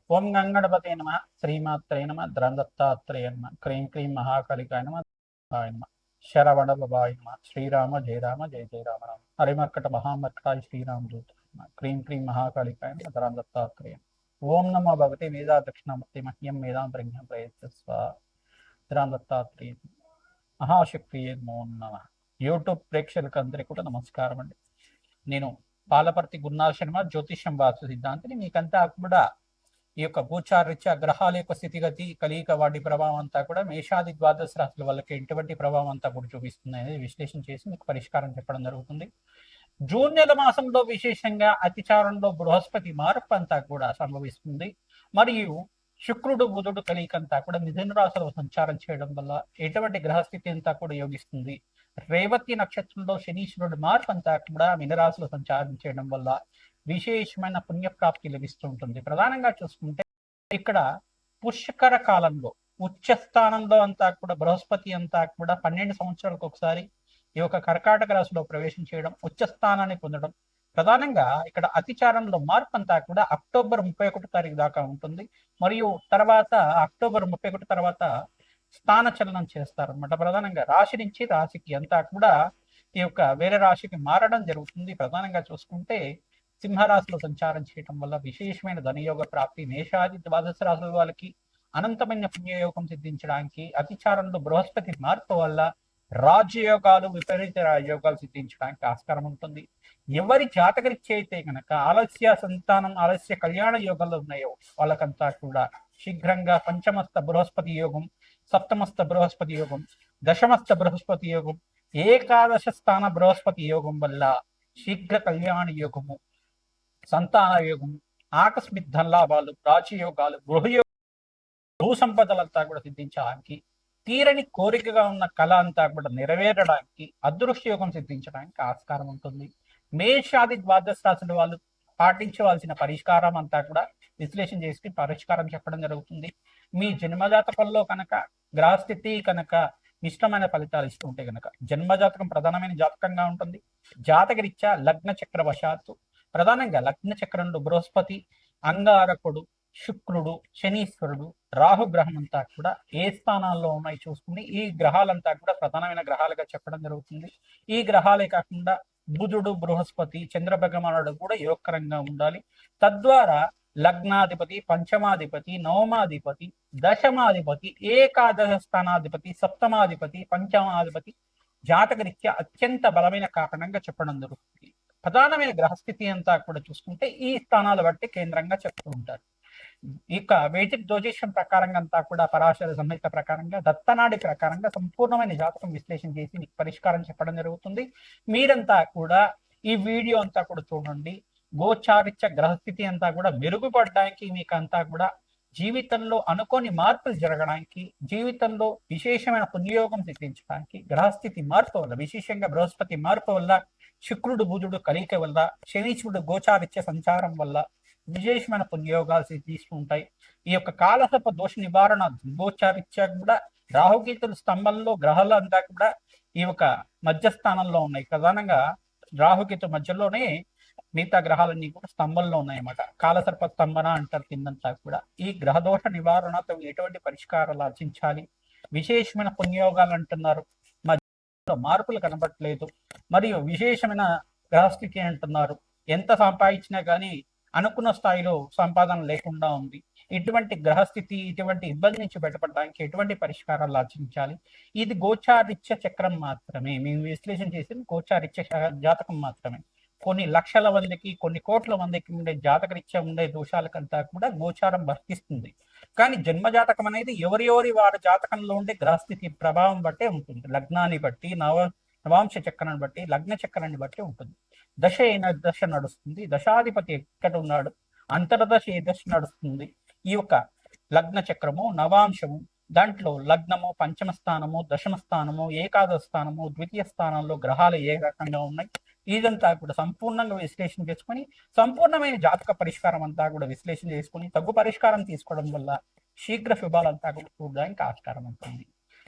ఓం గంగణపతే నమ, శ్రీమాత్రే నమ, ద్రందత్తాత్రేయ నమ, క్రీం క్రీం మహాకాళికాయ నమ, నమ శరవణ బాబాయ్ నమ, శ్రీరామ జయ రామ జయ జయ రామ రామ, హరిమర్కట మహామర్కటాయ శ్రీరామదూత నమ, క్రీం క్రీం మహాకాళికాయ నమ, ద్రందత్తాత్రేయ. ఓం నమో భగవతే వేదా దక్షిణామూర్తి మహ్యం వేదాం ప్రజ్ఞం ప్రయత్స్వ ద్రందత్తాత్రేయ మహాశక్తి నమో నమ. యూట్యూబ్ ప్రేక్షకులకు అందరికీ కూడా నమస్కారం అండి. నేను పాలపర్తి గురునాథ శర్మ, జ్యోతిష్యం వాస్తు సిద్ధాంతిని. మీకంతా కూడా ఈ యొక్క గోచారరీత్యా గ్రహాల యొక్క స్థితిగతి, కలియిక, వాటి ప్రభావం అంతా కూడా మేషాది ద్వాదశ రాశుల వాళ్ళకి ఎటువంటి ప్రభావం అంతా కూడా చూపిస్తుంది అనేది విశ్లేషణ చేసి మీకు పరిష్కారం చెప్పడం జరుగుతుంది. జూన్ నెల మాసంలో విశేషంగా అతిచారంలో బృహస్పతి మార్పు అంతా కూడా సంభవిస్తుంది. మరియు శుక్రుడు బుధుడు కలియికంతా కూడా మిథున రాశిలో సంచారం చేయడం వల్ల ఎటువంటి గ్రహస్థితి అంతా కూడా యోగిస్తుంది. రేవతి నక్షత్రంలో శనీశ్వరుడు మార్పు అంతా కూడా మీనరాశిలో సంచారం చేయడం వల్ల విశేషమైన పుణ్యప్రాప్తి లభిస్తూ ఉంటుంది. ప్రధానంగా చూసుకుంటే ఇక్కడ పుష్కర కాలంలో ఉచ్చ స్థానంలో అంతా కూడా బృహస్పతి అంతా కూడా 12 సంవత్సరాలకు ఒకసారి ఈ యొక్క కర్కాటక రాశిలో ప్రవేశం చేయడం, ఉచ్చ స్థానాన్ని పొందడం. ప్రధానంగా ఇక్కడ అతిచారంలో మార్పు అంతా కూడా అక్టోబర్ 31 తారీఖు దాకా ఉంటుంది. మరియు తర్వాత అక్టోబర్ 31 తర్వాత స్థాన చలనం చేస్తారనమాట. ప్రధానంగా రాశి నుంచి రాశికి అంతా కూడా ఈ యొక్క వేరే రాశికి మారడం జరుగుతుంది. ప్రధానంగా చూసుకుంటే సింహరాశిలో సంచారం చేయడం వల్ల విశేషమైన ధనయోగ ప్రాప్తి, మేషాది ద్వాదశ రాశుల వాళ్ళకి అనంతమైన పుణ్యయోగం సిద్ధించడానికి, అతిచారంలో బృహస్పతి మార్పు వల్ల రాజయోగాలు, విపరీత రాజయోగాలు సిద్ధించడానికి ఆస్కారం ఉంటుంది. ఎవరి జాతకరీత్యా అయితే కనుక ఆలస్య సంతానం, ఆలస్య కళ్యాణ యోగాలు ఉన్నాయో వాళ్ళకంతా కూడా శీఘ్రంగా పంచమస్త బృహస్పతి యోగం, సప్తమస్త బృహస్పతి యోగం, దశమస్త బృహస్పతి యోగం, ఏకాదశ స్థాన బృహస్పతి యోగం వల్ల శీఘ్ర కళ్యాణ యోగము, సంతాన యోగము, ఆకస్మిక ధనలాభాలు, రాజయోగాలు, భూ సంపదలంతా కూడా సిద్ధించడానికి, తీరని కోరికగా ఉన్న కళ అంతా కూడా నెరవేరడానికి, అదృష్ట యోగం సిద్ధించడానికి ఆస్కారం ఉంటుంది. మేషాది ద్వాదశ రాశుల వాళ్ళు పాటించవలసిన పరిష్కారం అంతా కూడా విశ్లేషణ చేసి పరిష్కారం చెప్పడం జరుగుతుంది. మీ జన్మజాతకంలో కనుక గ్రహస్థితి కనుక ఇష్టమైన ఫలితాలు ఇస్తూ ఉంటే కనుక జన్మజాతకం ప్రధానమైన జాతకంగా ఉంటుంది. జాతకరీత్యా లగ్న చక్ర వశాత్తు ప్రధానంగా లగ్న చక్రంలో బృహస్పతి, అంగారకుడు, శుక్రుడు, శనీశ్వరుడు, రాహుగ్రహం అంతా కూడా ఏ స్థానాల్లో ఉన్నాయి చూసుకుని ఈ గ్రహాలంతా కూడా ప్రధానమైన గ్రహాలుగా చెప్పడం జరుగుతుంది. ఈ గ్రహాలే కాకుండా బుధుడు, బృహస్పతి, చంద్ర భగవానుడు కూడా యోగకరంగా ఉండాలి. తద్వారా లగ్నాధిపతి, పంచమాధిపతి, నవమాధిపతి, దశమాధిపతి, ఏకాదశ స్థానాధిపతి, సప్తమాధిపతి, పంచమాధిపతి జాతకరీత్యా అత్యంత బలమైన కారణంగా చెప్పడం జరుగుతుంది. ప్రధానమైన గ్రహస్థితి అంతా కూడా చూసుకుంటే ఈ స్థానాలు బట్టి కేంద్రంగా చెప్తూ ఉంటారు. ఇక వేదిక్ జ్యోతిష్యం ప్రకారంగా అంతా కూడా పరాశర సంహిత ప్రకారంగా, దత్తనాడి ప్రకారంగా సంపూర్ణమైన జాతకం విశ్లేషణ చేసి మీకు పరిష్కారం చెప్పడం జరుగుతుంది. మీరంతా కూడా ఈ వీడియో అంతా కూడా చూడండి. గోచారిత్య గ్రహస్థితి అంతా కూడా మెరుగుపడడానికి, మీకు అంతా కూడా జీవితంలో అనుకోని మార్పులు జరగడానికి, జీవితంలో విశేషమైన పుణ్యయోగం సిద్ధించడానికి, గ్రహస్థితి మార్పు వల్ల విశేషంగా బృహస్పతి మార్పు వల్ల, శుక్రుడు బుధుడు కలియిక వల్ల, శనీశ్వరుడు గోచారిత్య సంచారం వల్ల విశేషమైన పుణ్యయోగాలు సిద్ధిస్తూ ఉంటాయి. ఈ యొక్క కాలసర్ప దోష నివారణ గోచారిత్య కూడా రాహుకేతుల స్తంభంలో గ్రహాలు అంతా కూడా ఈ యొక్క మధ్యస్థానంలో ఉన్నాయి. ప్రధానంగా రాహుకేతు మధ్యలోనే మిగతా గ్రహాలన్నీ కూడా స్తంభంలో ఉన్నాయన్నమాట. కాలసర్ప స్తంభన అంటారు కిందంతా కూడా. ఈ గ్రహదోష నివారణతో ఎటువంటి పరిష్కారాలు ఆర్జించాలి, విశేషమైన పుణ్యయోగాలు అంటున్నారు, మధ్యలో మార్పులు కనబడట్లేదు, మరియు విశేషమైన గ్రహస్థితి అంటున్నారు, ఎంత సంపాదించినా కానీ అనుకున్న స్థాయిలో సంపాదన లేకుండా ఉంది. ఇటువంటి గ్రహస్థితి, ఇటువంటి ఇబ్బంది నుంచి బయటపడడానికి ఎటువంటి పరిష్కారాలు ఆచరించాలి, ఇది గోచారిత్య చక్రం మాత్రమే. మేము విశ్లేషణ చేసిన గోచారిత్య జాతకం మాత్రమే. కొన్ని లక్షల మందికి, కొన్ని కోట్ల మందికి ఉండే జాతకరీత్యా ఉండే దోషాలకంతా కూడా గోచారం వర్తిస్తుంది. కానీ జన్మజాతకం అనేది ఎవరి వారి జాతకంలో ఉండే గ్రహస్థితి ప్రభావం బట్టే ఉంటుంది. లగ్నాన్ని బట్టి, నవాంశ చక్రాన్ని బట్టి, లగ్న చక్రాన్ని బట్టి ఉంటుంది. దశ ఏ దశ నడుస్తుంది, దశాధిపతి ఎక్కడ ఉన్నాడు, అంతర్దశ ఏ దశ నడుస్తుంది, ఈ యొక్క లగ్న చక్రము, నవాంశము, దాంట్లో లగ్నము, పంచమ స్థానము, దశమ స్థానము, ఏకాదశ స్థానము, ద్వితీయ స్థానంలో గ్రహాలు ఏ రకంగా ఉన్నాయి, ఇదంతా కూడా సంపూర్ణంగా విశ్లేషణ చేసుకొని సంపూర్ణమైన జాతక పరిష్కారం అంతా కూడా విశ్లేషణ చేసుకుని తగ్గు పరిష్కారం తీసుకోవడం వల్ల శీఘ్ర శుభాలంతా కూడా చూడడానికి ఆస్కారం ఉంటుంది.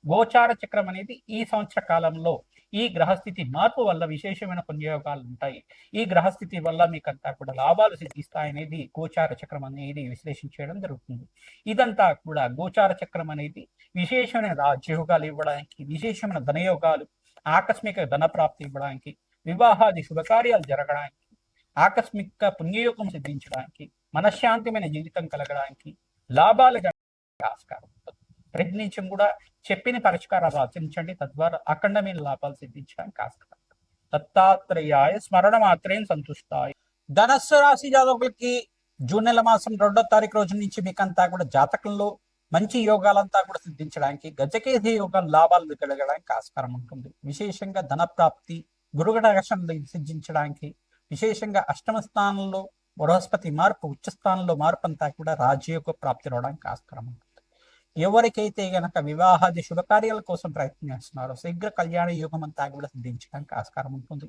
గోచార చక్రం అనేది ఈ సంవత్సర కాలంలో ఈ గ్రహస్థితి మార్పు వల్ల విశేషమైన పుణ్యయోగాలు ఉంటాయి. ఈ గ్రహస్థితి వల్ల మీకంతా కూడా లాభాలు సిద్ధిస్తాయనేది గోచార చక్రం అనేది విశ్లేషించడం జరుగుతుంది. ఇదంతా కూడా గోచార చక్రం అనేది విశేషమైన రాజ్యయోగాలు ఇవ్వడానికి, విశేషమైన ధనయోగాలు, ఆకస్మిక ధన ప్రాప్తి ఇవ్వడానికి, వివాహాది శుభకార్యాలు జరగడానికి, ఆకస్మిక పుణ్యయోగం సిద్ధించడానికి, మనశ్శాంతిమైన జీవితం కలగడానికి, లాభాలు ఆస్కారం ఉంటుంది. ప్రతి నిమిషం కూడా చెప్పిన పరిష్కారాలు ఆచరించండి, తద్వారా అఖండమైన లాభాలు సిద్ధించడానికి ఆస్కారం. దత్తాత్రేయాయ స్మరణ మాత్రం సంతుష్టాయి. ధనస్సు రాశి జాతకులకి జూన్ నెల మాసం 2వ తారీఖు రోజు నుంచి మీకంతా కూడా జాతకంలో మంచి యోగాలంతా కూడా సిద్ధించడానికి, గజకేసి యోగాలు లాభాలు కలగడానికి ఆస్కారం ఉంటుంది. విశేషంగా ధన ప్రాప్తి, గురుగణాకర్షణ సిద్ధించడానికి, విశేషంగా అష్టమ స్థానంలో బృహస్పతి మార్పు, ఉచ్చ స్థానంలో మార్పు అంతా కూడా రాజయోగ ప్రాప్తి రావడానికి ఆస్కారం ఉంటుంది. ఎవరికైతే గనక వివాహాది శుభకార్యాల కోసం ప్రయత్నం చేస్తున్నారో శీఘ్ర కళ్యాణ యోగం అంతా కూడా సిద్ధించడానికి ఆస్కారం ఉంటుంది.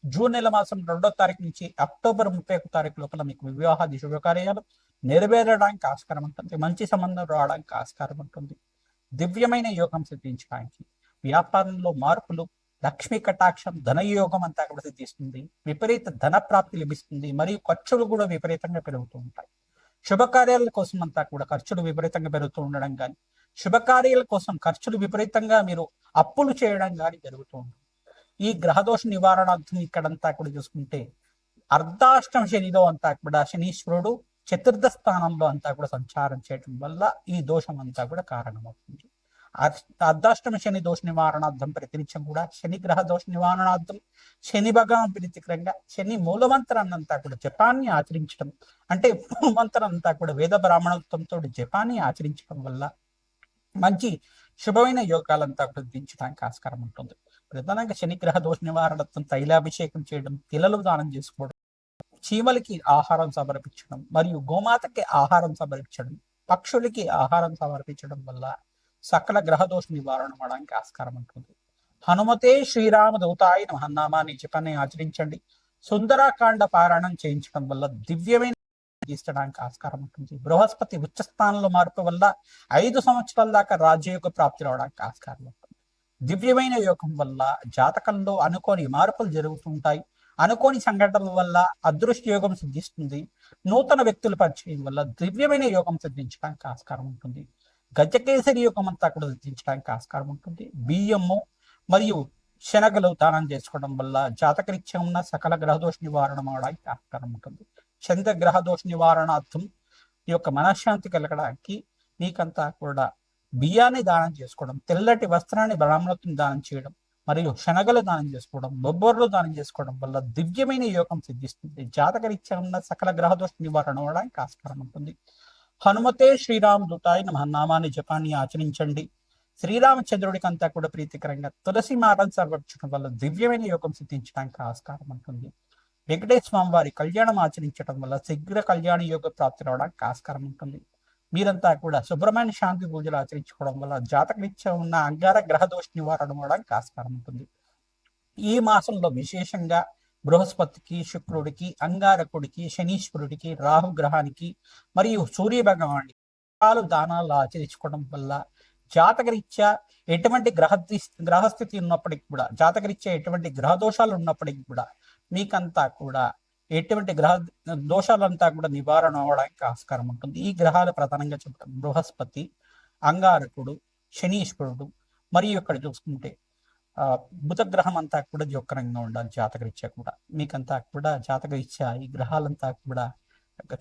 జూన్ నెల మాసం 2వ తారీఖు నుంచి అక్టోబర్ 31వ తారీఖు లోపల మీకు వివాహాది శుభకార్యాలు నెరవేరడానికి ఆస్కారం ఉంటుంది. మంచి సంబంధం రావడానికి ఆస్కారం ఉంటుంది. దివ్యమైన యోగం సిద్ధించడానికి, వ్యాపారంలో మార్పులు, లక్ష్మీ కటాక్షం, ధనయోగం అంతా కూడా సిద్ధిస్తుంది. విపరీత ధన ప్రాప్తి లభిస్తుంది. మరియు ఖర్చులు కూడా విపరీతంగా పెరుగుతూ ఉంటాయి. శుభకార్యాల కోసం అంతా కూడా ఖర్చులు విపరీతంగా పెరుగుతూ ఉండడం కానీ, శుభకార్యాల కోసం ఖర్చులు విపరీతంగా మీరు అప్పులు చేయడం కానీ జరుగుతూ ఉంటుంది. ఈ గ్రహదోష నివారణార్థం ఇక్కడంతా కూడా చూసుకుంటే అర్ధాష్టమ శనిలో అంతా కూడా శనీశ్వరుడు చతుర్థ స్థానంలో అంతా కూడా సంచారం చేయడం వల్ల ఈ దోషం అంతా కూడా కారణమవుతుంది. అర్ధాష్టమ శని దోష నివారణార్థం ప్రతినిత్యం కూడా శని గ్రహ దోష నివారణార్థం శని భగవాన్ ప్రీతికరంగా శని మూలమంత్రాన్ని అంతా కూడా జపాన్ని ఆచరించడం, అంటే మూలమంత్రం అంతా కూడా వేద బ్రాహ్మణత్వంతో జపాన్ని ఆచరించడం వల్ల మంచి శుభమైన యోగాలంతా వృద్ధించడానికి ఆస్కారం ఉంటుంది. ప్రధానంగా శనిగ్రహ దోష నివారణత్వం తైలాభిషేకం చేయడం, తిలలు దానం చేసుకోవడం, చీమలకి ఆహారం సమర్పించడం, మరియు గోమాతకి ఆహారం సమర్పించడం, పక్షులకి ఆహారం సమర్పించడం వల్ల సకల గ్రహదోష నివారణ అవడానికి ఆస్కారం ఉంటుంది. హనుమతే శ్రీరామ దూతాయ మహన్నామాన్ని జపాన్ని ఆచరించండి. సుందరాకాండ పారాయణం చేయించడం వల్ల దివ్యమైన తీర్చడానికి ఆస్కారం ఉంటుంది. బృహస్పతి ఉచ్చ స్థానంలో మార్పు వల్ల 5 సంవత్సరాల దాకా రాజయోగ ప్రాప్తి రావడానికి ఆస్కారం ఉంటుంది. దివ్యమైన యోగం వల్ల జాతకంలో అనుకోని మార్పులు జరుగుతుంటాయి. అనుకోని సంఘటనల వల్ల అదృష్ట యోగం సిద్ధిస్తుంది. నూతన వ్యక్తుల పరిచయం వల్ల దివ్యమైన యోగం సిద్ధించడానికి ఆస్కారం ఉంటుంది. గజకేసరి యోగం అంతా కూడా సిద్ధించడానికి ఆస్కారం ఉంటుంది. బియ్యము మరియు శనగలు దానం చేసుకోవడం వల్ల జాతకరీత్యా ఉన్న సకల గ్రహదోష నివారణ అవడానికి ఆస్కారం ఉంటుంది. చంద్ర గ్రహదోష నివారణార్థం ఈ యొక్క మనశ్శాంతి కలగడానికి మీకంతా కూడా బియ్యాన్ని దానం చేసుకోవడం, తెల్లటి వస్త్రాన్ని బ్రాహ్మణత్వం దానం చేయడం, మరియు శనగలు దానం చేసుకోవడం, బొబ్బర్లు దానం చేసుకోవడం వల్ల దివ్యమైన యోగం సిద్ధిస్తుంది. జాతకరీత్యా ఉన్న సకల గ్రహదోష నివారణ అవడానికి ఆస్కారం ఉంటుంది. హనుమతే శ్రీరామ దూతాయ నమః నామాన్ని జపాన్ని ఆచరించండి. శ్రీరామచంద్రుడికి అంతా కూడా ప్రీతికరంగా తులసి మాలను సమర్పించడం వల్ల దివ్యమైన యోగం సిద్ధించడానికి ఆస్కారం ఉంటుంది. వెంకటేశ్వర స్వామి వారి కళ్యాణం ఆచరించడం వల్ల శీఘ్ర కళ్యాణ యోగ ప్రాప్తి రావడానికి ఆస్కారం ఉంటుంది. మీరంతా కూడా సుబ్రహ్మణ్య శాంతి పూజలు ఆచరించుకోవడం వల్ల జాతకరీత్యా ఉన్న అంగార గ్రహదోష నివారణ అవడానికి ఆస్కారం ఉంటుంది. ఈ మాసంలో విశేషంగా బృహస్పతికి, శుక్రుడికి, అంగారకుడికి, శనీశ్వరుడికి, రాహు గ్రహానికి మరియు సూర్య భగవానికి దానాలు ఆచరించుకోవడం వల్ల జాతకరీత్యా ఎటువంటి గ్రహస్థితి ఉన్నప్పటికీ కూడా, జాతకరీత్యా ఎటువంటి గ్రహ దోషాలు ఉన్నప్పటికీ కూడా మీకంతా కూడా ఎటువంటి గ్రహ దోషాలంతా కూడా నివారణ అవడానికి ఆస్కారం ఉంటుంది. ఈ గ్రహాలు ప్రధానంగా చెప్తాం బృహస్పతి, అంగారకుడు, శనీశ్వరుడు, మరియు ఇక్కడ చూసుకుంటే బుధ గ్రహం అంతా కూడా జోకరంగా ఉండాలి. జాతకరీత్యా కూడా మీకంతా కూడా జాతకరీత్యా ఈ గ్రహాలంతా కూడా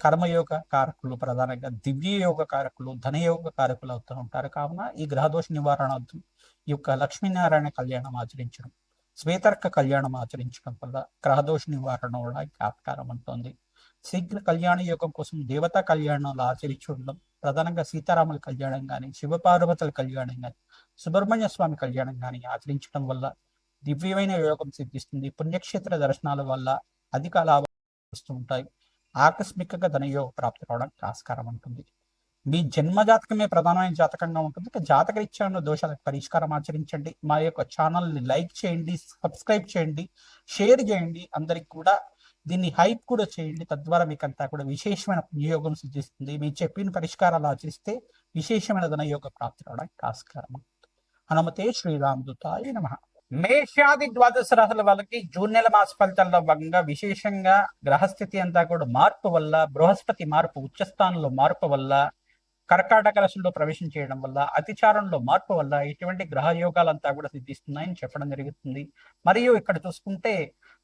కర్మయోగ కారకులు, ప్రధానంగా దివ్య యోగ కారకులు, ధనయోగ కారకులు అవుతూ ఉంటారు. కావున ఈ గ్రహదోష నివారణార్థం ఈ యొక్క లక్ష్మీనారాయణ కళ్యాణం ఆచరించడం, శ్వేతర్క కళ్యాణం ఆచరించడం వల్ల గ్రహదోష నివారణ అవడానికి ఆస్కారం ఉంటుంది. శీఘ్ర కళ్యాణ యోగం కోసం దేవతా కళ్యాణాలు ఆచరించడం, ప్రధానంగా సీతారాముల కళ్యాణం కానీ, శివపార్వతుల కళ్యాణం కానీ, సుబ్రహ్మణ్య స్వామి కళ్యాణం కానీ ఆచరించడం వల్ల దివ్యమైన యోగం సిద్ధిస్తుంది. పుణ్యక్షేత్ర దర్శనాల వల్ల అధిక లాభాలు వస్తూ ఉంటాయి. ఆకస్మికంగా ధనయోగ ప్రాప్తి రావడానికి ఆస్కారం ఉంటుంది. మీ జన్మ జాతకమే ప్రధానమైన జాతకంగా ఉంటుంది. జాతకరీత్యా ఉన్న దోషాలకు పరిష్కారం ఆచరించండి. మా యొక్క ఛానల్ని లైక్ చేయండి, సబ్స్క్రైబ్ చేయండి, షేర్ చేయండి. అందరికి కూడా దీన్ని హైప్ కూడా చేయండి. తద్వారా మీకు అంతా కూడా విశేషమైన పుణ్యయోగం సిద్ధిస్తుంది. మీరు చెప్పిన పరిష్కారాలు ఆచరిస్తే విశేషమైన ధనయోగ ప్రాప్తి రావడానికి ఆస్కారం. హనుమతే శ్రీరామదూతాయ నమః. మేషాది ద్వాదశ రాశుల వాళ్ళకి జూన్ నెల మాస ఫలితాల్లో భాగంగా విశేషంగా గ్రహస్థితి అంతా కూడా మార్పు వల్ల, బృహస్పతి మార్పు ఉచ్చస్థానంలో మార్పు వల్ల, కర్కాటక రాశిలో ప్రవేశం చేయడం వల్ల, అతిచారంలో మార్పు వల్ల ఇటువంటి గ్రహ యోగాలంతా కూడా సిద్ధిస్తున్నాయని చెప్పడం జరుగుతుంది. మరియు ఇక్కడ చూసుకుంటే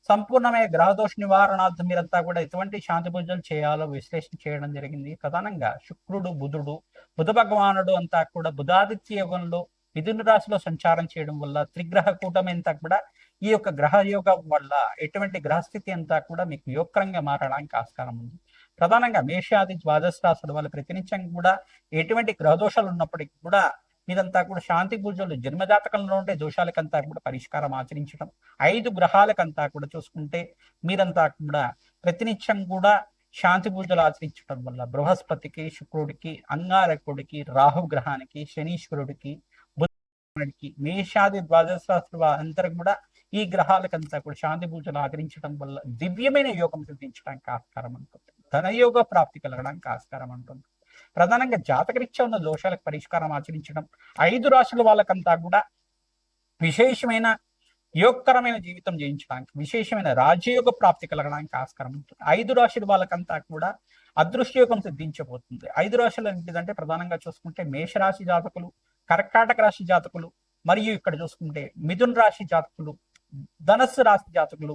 సంపూర్ణమైన గ్రహదోష నివారణార్థం మీరంతా కూడా ఎటువంటి శాంతి పూజలు చేయాలో విశ్లేషణ చేయడం జరిగింది. ప్రధానంగా శుక్రుడు, బుధుడు, బుధ భగవానుడు అంతా కూడా బుధాదిత్య యోగంలో మిథున రాశిలో సంచారం చేయడం వల్ల త్రిగ్రహ కూటమి అంతా కూడా ఈ యొక్క గ్రహ యోగం వల్ల ఎటువంటి గ్రహస్థితి అంతా కూడా మీకు యోగకరంగా మారడానికి ఆస్కారం ఉంది. ప్రధానంగా మేషాది ద్వాదశ రాశుల వాళ్ళు ప్రతినిత్యం కూడా ఎటువంటి గ్రహదోషాలు ఉన్నప్పటికీ కూడా మీరంతా కూడా శాంతి పూజలు జన్మజాతకంలో ఉండే దోషాలకంతా కూడా పరిష్కారం ఆచరించడం, 5 గ్రహాలకంతా కూడా చూసుకుంటే మీరంతా కూడా ప్రతినిత్యం కూడా శాంతి పూజలు ఆచరించడం వల్ల బృహస్పతికి, శుక్రుడికి, అంగారకుడికి, రాహు గ్రహానికి, శనీశ్వరుడికి, బుధుడికి, మేషాది ద్వాదశ రాశుల అందరూ కూడా ఈ గ్రహాలకంతా కూడా శాంతి పూజలు ఆచరించడం వల్ల దివ్యమైన యోగం సిద్ధించడానికి ఆస్కారం ఉంటుంది. ధనయోగ ప్రాప్తి కలగడానికి ఆస్కారం ఉంటుంది. ప్రధానంగా జాతకరీత్యా ఉన్న దోషాలకు పరిష్కారం ఆచరించడం, 5 రాశుల వాళ్ళకంతా కూడా విశేషమైన యోగకరమైన జీవితం జయించడానికి, విశేషమైన రాజయోగ ప్రాప్తి కలగడానికి ఆస్కారం ఉంటుంది. 5 రాశుల వాళ్ళకంతా కూడా అదృష్టయోగం సిద్ధించబోతుంది. 5 రాశులు ఏంటిదంటే ప్రధానంగా చూసుకుంటే మేషరాశి జాతకులు, కర్కాటక రాశి జాతకులు, మరియు ఇక్కడ చూసుకుంటే మిథున రాశి జాతకులు, ధనస్సు రాశి జాతకులు,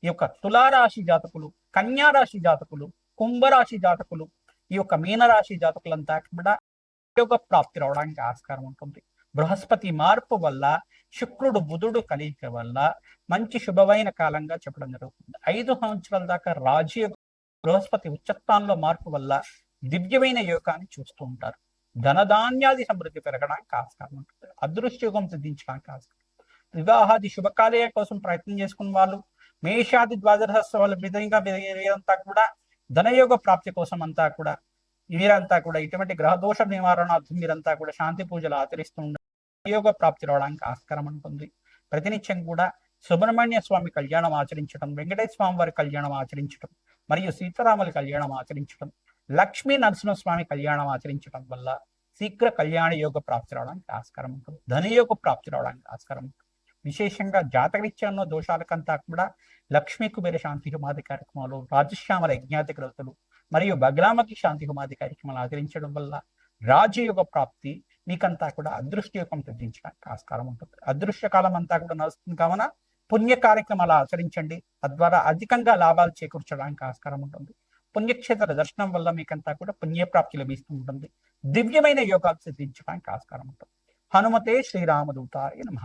ఈ యొక్క తులారాశి జాతకులు, కన్యా రాశి జాతకులు, కుంభరాశి జాతకులు, ఈ యొక్క మీనరాశి జాతకులంతా కూడా యోగ ప్రాప్తి రావడానికి ఆస్కారం ఉంటుంది. బృహస్పతి మార్పు వల్ల, శుక్రుడు బుధుడు కలియిక వల్ల మంచి శుభమైన కాలంగా చెప్పడం జరుగుతుంది. 5 సంవత్సరాల దాకా రాజయోగ, బృహస్పతి ఉచ్చస్థానంలో మార్పు వల్ల దివ్యమైన యోగాన్ని చూస్తూ ఉంటారు. ధనధాన్యాది సమృద్ధి పెరగడానికి ఆస్కారం ఉంటుంది. అదృష్టయోగం సిద్ధించడానికి ఆస్కారం. వివాహాది శుభకార్యాల కోసం ప్రయత్నం చేసుకున్న వాళ్ళు, మేషాది ద్వాదశ వాళ్ళ విధంగా వీరంతా కూడా ధనయోగ ప్రాప్తి కోసం అంతా కూడా వీరంతా కూడా ఇటువంటి గ్రహదోష నివారణార్థం మీరంతా కూడా శాంతి పూజలు ఆచరిస్తూ ఉండాలి. యోగ ప్రాప్తి రావడానికి ఆస్కారం ఉంటుంది. ప్రతినిత్యం కూడా సుబ్రహ్మణ్య స్వామి కళ్యాణం ఆచరించడం, వెంకటేశ్వర స్వామి వారి కళ్యాణం ఆచరించడం, మరియు సీతారాముల కళ్యాణం ఆచరించడం, లక్ష్మీ నరసింహస్వామి కళ్యాణం ఆచరించడం వల్ల శీఘ్ర కళ్యాణ యోగ ప్రాప్తి రావడానికి ఆస్కారం ఉంటుంది. ధనయోగ ప్రాప్తి రావడానికి ఆస్కారం ఉంటుంది. విశేషంగా జాతకరీత్యా ఉన్న దోషాలకంతా కూడా లక్ష్మీ కుబేర శాంతి హోమాది కార్యక్రమాలు, రాజశ్యామల యజ్ఞాతి గ్రతులు మరియు బగ్లామకి శాంతి హోమాది కార్యక్రమాలు ఆచరించడం వల్ల రాజయోగ ప్రాప్తి మీకంతా కూడా అదృష్టయోగం సిద్ధించడానికి ఆస్కారం ఉంటుంది. అదృష్టకాలం అంతా కూడా నడుస్తుంది కావున పుణ్య కార్యక్రమాలు ఆచరించండి. తద్వారా అధికంగా లాభాలు చేకూర్చడానికి ఆస్కారం ఉంటుంది. పుణ్యక్షేత్ర దర్శనం వల్ల మీకంతా కూడా పుణ్యప్రాప్తి లభిస్తూ ఉంటుంది. దివ్యమైన యోగాలు సిద్ధించడానికి ఆస్కారం ఉంటుంది. హనుమతే శ్రీరామదూతాయ నమః.